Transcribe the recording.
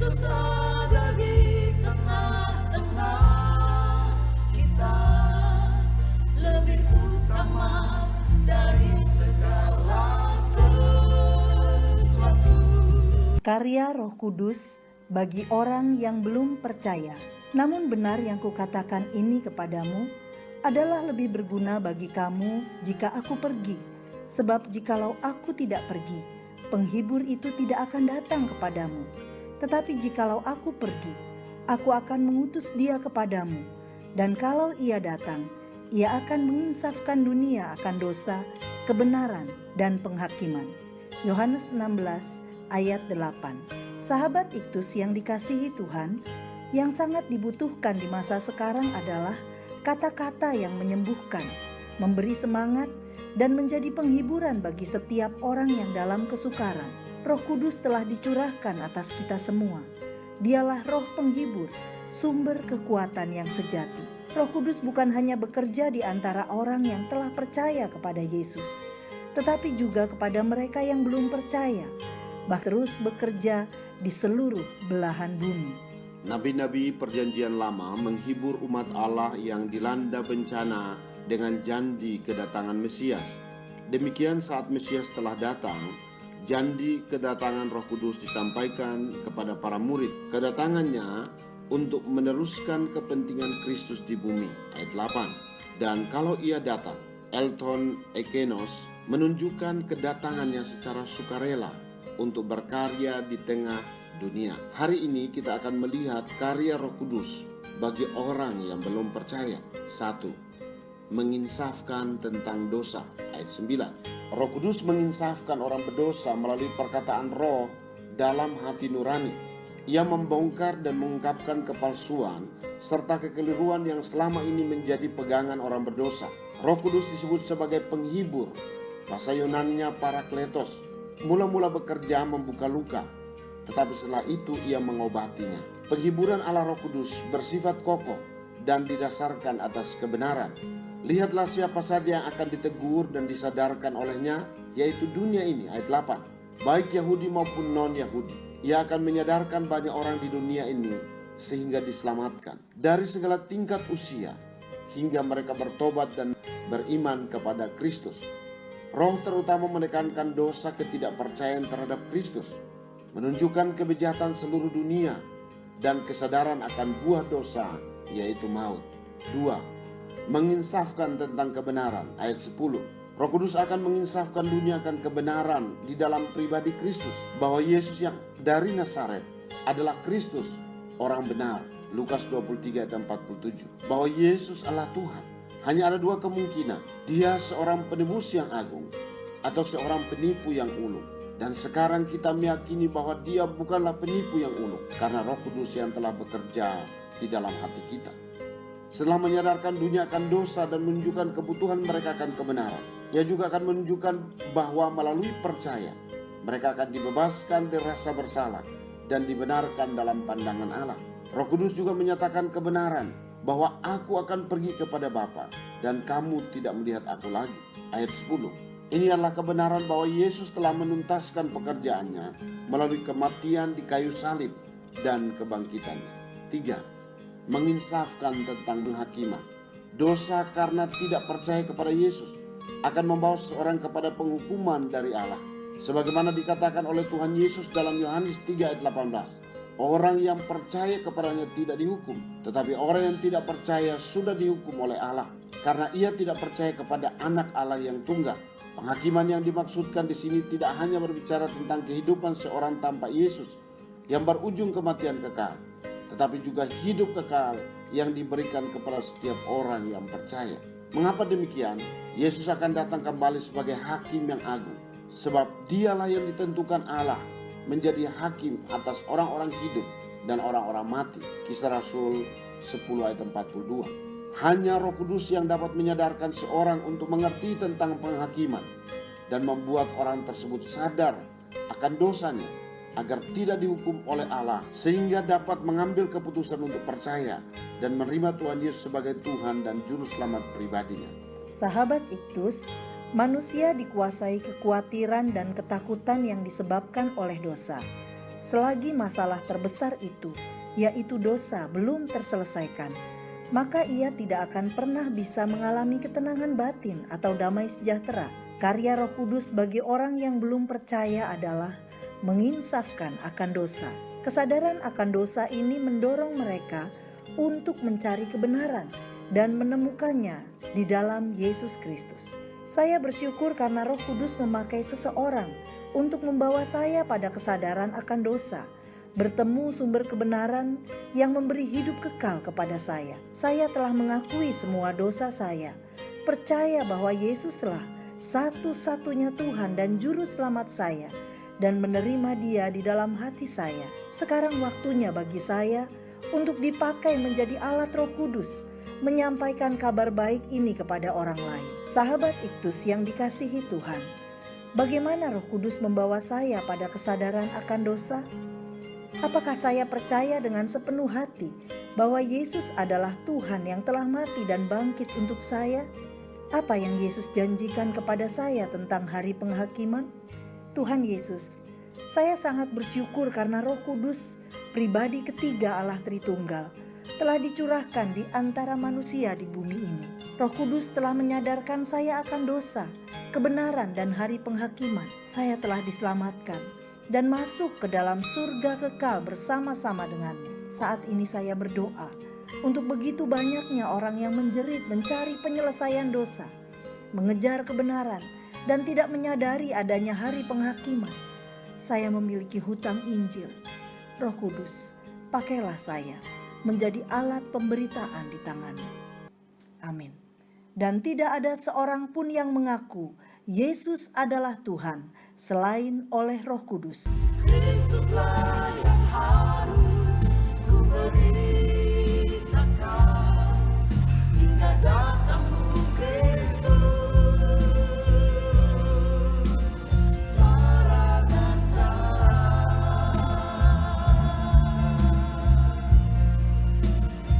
Ada di tengah-tengah kita, lebih utama dari segala sesuatu. Karya Roh Kudus bagi orang yang belum percaya. Namun benar yang kukatakan ini kepadamu adalah lebih berguna bagi kamu jika aku pergi. Sebab jikalau aku tidak pergi, penghibur itu tidak akan datang kepadamu. Tetapi jikalau aku pergi, aku akan mengutus dia kepadamu. Dan kalau ia datang, ia akan menginsafkan dunia akan dosa, kebenaran, dan penghakiman. Yohanes 16 ayat 8. Sahabat Iktus yang dikasihi Tuhan, yang sangat dibutuhkan di masa sekarang adalah kata-kata yang menyembuhkan, memberi semangat, dan menjadi penghiburan bagi setiap orang yang dalam kesukaran. Roh Kudus telah dicurahkan atas kita semua. Dialah roh penghibur, sumber kekuatan yang sejati. Roh Kudus bukan hanya bekerja di antara orang yang telah percaya kepada Yesus, tetapi juga kepada mereka yang belum percaya, bahkan terus bekerja di seluruh belahan bumi. Nabi-nabi perjanjian lama menghibur umat Allah yang dilanda bencana dengan janji kedatangan Mesias. Demikian saat Mesias telah datang, janji kedatangan Roh Kudus disampaikan kepada para murid. Kedatangannya untuk meneruskan kepentingan Kristus di bumi. Ayat 8. Dan kalau ia datang, Elton Ekenos menunjukkan kedatangannya secara sukarela untuk berkarya di tengah dunia. Hari ini kita akan melihat karya Roh Kudus bagi orang yang belum percaya. 1. Menginsafkan tentang dosa. Ayat 9. Roh Kudus menginsafkan orang berdosa melalui perkataan roh dalam hati nurani. Ia membongkar dan mengungkapkan kepalsuan serta kekeliruan yang selama ini menjadi pegangan orang berdosa. Roh Kudus disebut sebagai penghibur. Bahasa Yunaninya parakletos. Mula-mula bekerja membuka luka, tetapi setelah itu ia mengobatinya. Penghiburan Allah Roh Kudus bersifat kokoh dan didasarkan atas kebenaran. Lihatlah siapa saja yang akan ditegur dan disadarkan olehnya, yaitu dunia ini. Ayat 8. Baik Yahudi maupun non-Yahudi. Ia akan menyadarkan banyak orang di dunia ini sehingga diselamatkan dari segala tingkat usia hingga mereka bertobat dan beriman kepada Kristus. Roh terutama menekankan dosa ketidakpercayaan terhadap Kristus, menunjukkan kebejatan seluruh dunia dan kesadaran akan buah dosa, yaitu maut. 2. Menginsafkan tentang kebenaran. Ayat 10. Roh Kudus akan menginsafkan dunia akan kebenaran di dalam pribadi Kristus, bahwa Yesus yang dari Nazaret adalah Kristus, orang benar. Lukas 23 ayat 47. Bahwa Yesus adalah Tuhan. Hanya ada dua kemungkinan. Dia seorang penebus yang agung atau seorang penipu yang ulung. Dan sekarang kita meyakini bahwa dia bukanlah penipu yang ulung, karena Roh Kudus yang telah bekerja di dalam hati kita. Setelah menyadarkan dunia akan dosa dan menunjukkan kebutuhan mereka akan kebenaran, ia juga akan menunjukkan bahwa melalui percaya mereka akan dibebaskan dari rasa bersalah dan dibenarkan dalam pandangan Allah. Roh Kudus juga menyatakan kebenaran bahwa aku akan pergi kepada Bapa dan kamu tidak melihat aku lagi. Ayat 10. Ini adalah kebenaran bahwa Yesus telah menuntaskan pekerjaannya melalui kematian di kayu salib dan kebangkitannya. 3. Menginsafkan tentang penghakiman. Dosa karena tidak percaya kepada Yesus akan membawa seseorang kepada penghukuman dari Allah. Sebagaimana dikatakan oleh Tuhan Yesus dalam Yohanes 3 ayat 18. Orang yang percaya kepadanya tidak dihukum, tetapi orang yang tidak percaya sudah dihukum oleh Allah, karena ia tidak percaya kepada anak Allah yang tunggal. Penghakiman yang dimaksudkan di sini tidak hanya berbicara tentang kehidupan seorang tanpa Yesus yang berujung kematian kekal, tetapi juga hidup kekal yang diberikan kepada setiap orang yang percaya. Mengapa demikian? Yesus akan datang kembali sebagai hakim yang agung, sebab dialah yang ditentukan Allah menjadi hakim atas orang-orang hidup dan orang-orang mati. Kisah Rasul 10 ayat 42. Hanya Roh Kudus yang dapat menyadarkan seorang untuk mengerti tentang penghakiman dan membuat orang tersebut sadar akan dosanya agar tidak dihukum oleh Allah, sehingga dapat mengambil keputusan untuk percaya dan menerima Tuhan Yesus sebagai Tuhan dan Juru Selamat pribadinya. Sahabat Iktus, manusia dikuasai kekhawatiran dan ketakutan yang disebabkan oleh dosa. selagi masalah terbesar itu, yaitu dosa, belum terselesaikan, maka ia tidak akan pernah bisa mengalami ketenangan batin atau damai sejahtera. Karya Roh Kudus bagi orang yang belum percaya adalah menginsafkan akan dosa. Kesadaran akan dosa ini mendorong mereka untuk mencari kebenaran dan menemukannya di dalam Yesus Kristus. Saya bersyukur karena Roh Kudus memakai seseorang untuk membawa saya pada kesadaran akan dosa, bertemu sumber kebenaran yang memberi hidup kekal kepada saya. Saya telah mengakui semua dosa saya, percaya bahwa Yesuslah satu-satunya Tuhan dan Juru Selamat saya, dan menerima Dia di dalam hati saya. Sekarang waktunya bagi saya untuk dipakai menjadi alat Roh Kudus, menyampaikan kabar baik ini kepada orang lain. Sahabat Iktus yang dikasihi Tuhan, bagaimana Roh Kudus membawa saya pada kesadaran akan dosa? Apakah saya percaya dengan sepenuh hati bahwa Yesus adalah Tuhan yang telah mati dan bangkit untuk saya? Apa yang Yesus janjikan kepada saya tentang hari penghakiman? Tuhan Yesus, saya sangat bersyukur karena Roh Kudus, pribadi ketiga Allah Tritunggal, telah dicurahkan di antara manusia di bumi ini. Roh Kudus telah menyadarkan saya akan dosa, kebenaran, dan hari penghakiman. Saya telah diselamatkan dan masuk ke dalam surga kekal bersama-sama denganmu. Saat ini saya berdoa untuk begitu banyaknya orang yang menjerit mencari penyelesaian dosa, mengejar kebenaran, dan tidak menyadari adanya hari penghakiman. Saya memiliki hutang Injil. Roh Kudus, pakailah saya menjadi alat pemberitaan di tangan-Mu. Amin. Dan tidak ada seorang pun yang mengaku Yesus adalah Tuhan selain oleh Roh Kudus. Kristuslah yang